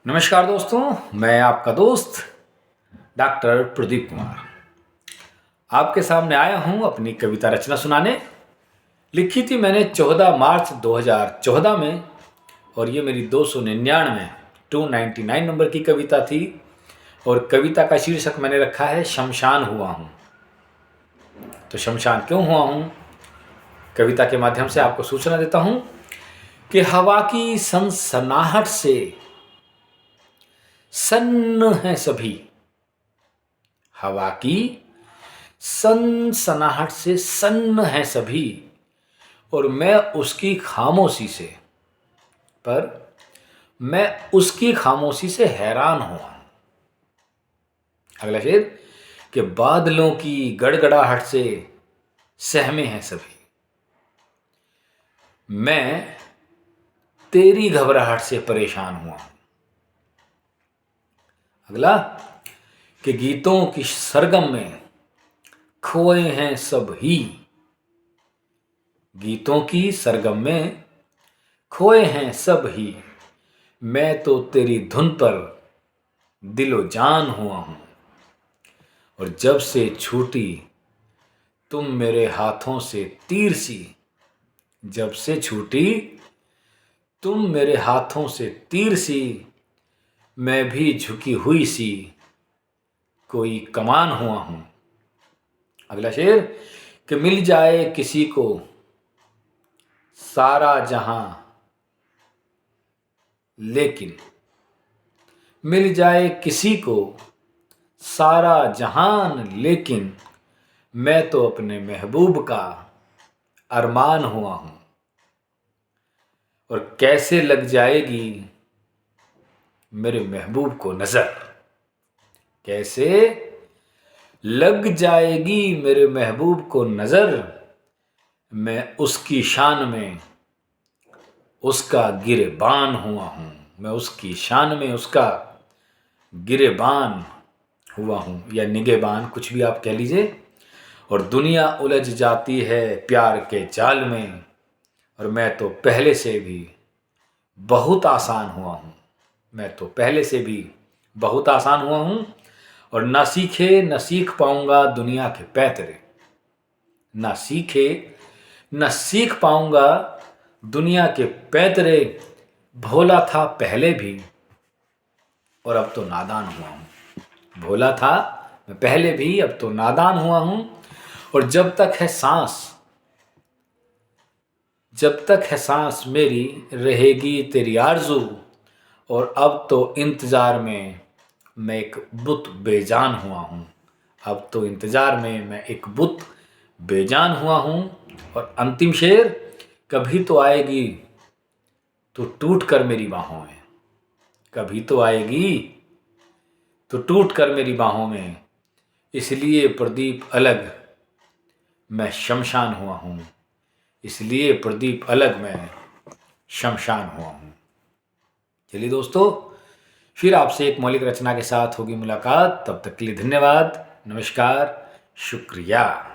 नमस्कार दोस्तों, मैं आपका दोस्त डॉक्टर प्रदीप कुमार आपके सामने आया हूं अपनी कविता रचना सुनाने। लिखी थी मैंने 14 मार्च 2014 में और ये मेरी 299 नंबर की कविता थी। और कविता का शीर्षक मैंने रखा है शमशान हुआ हूं। तो शमशान क्यों हुआ हूं, कविता के माध्यम से आपको सूचना देता हूं कि हवा की सनसनाहट से सन्न है सभी। हवा की सनसनाहट से सन्न है सभी और मैं उसकी खामोशी से हैरान हुआ। अगला शेर कि बादलों की गड़गड़ाहट से सहमे हैं सभी। मैं तेरी घबराहट से परेशान हुआ। अगला कि गीतों की सरगम में खोए हैं सब ही। गीतों की सरगम में खोए हैं सब ही। मैं तो तेरी धुन पर दिलो जान हुआ हूं और जब से छूटी तुम मेरे हाथों से तीर सी। जब से छूटी तुम मेरे हाथों से तीर सी मैं भी झुकी हुई सी कोई कमान हुआ हूं। अगला शेर कि मिल जाए किसी को सारा जहां लेकिन मिल जाए किसी को सारा जहान लेकिन मैं तो अपने महबूब का अरमान हुआ हूं। और कैसे लग जाएगी मेरे महबूब को नजर। कैसे लग जाएगी मेरे महबूब को नजर। मैं उसकी शान में उसका गिरेबान हुआ हूं। मैं उसकी शान में उसका गिरेबान हुआ हूं या निगेबान, कुछ भी आप कह लीजिए। और दुनिया उलझ जाती है प्यार के जाल में और मैं तो पहले से भी बहुत आसान हुआ हूं। मैं तो पहले से भी बहुत आसान हुआ हूं और ना सीखे न सीख पाऊंगा दुनिया के पैतरे। ना सीखे न सीख पाऊंगा दुनिया के पैतरे। भोला था पहले भी और अब तो नादान हुआ हूं। भोला था मैं पहले भी, अब तो नादान हुआ हूं। और जब तक है सांस मेरी रहेगी तेरी आरज़ू। और अब तो इंतज़ार में मैं एक बुत बेजान हुआ हूँ। अब तो इंतज़ार में मैं एक बुत बेजान हुआ हूँ। और अंतिम शेर, कभी तो आएगी तो टूट कर मेरी बाहों में। कभी तो आएगी तो टूट कर मेरी बाहों में। इसलिए प्रदीप अलग मैं शमशान हुआ हूँ। इसलिए प्रदीप अलग मैं शमशान हुआ हूँ। चलिए दोस्तों, फिर आपसे एक मौलिक रचना के साथ होगी मुलाकात। तब तक के लिए धन्यवाद, नमस्कार, शुक्रिया।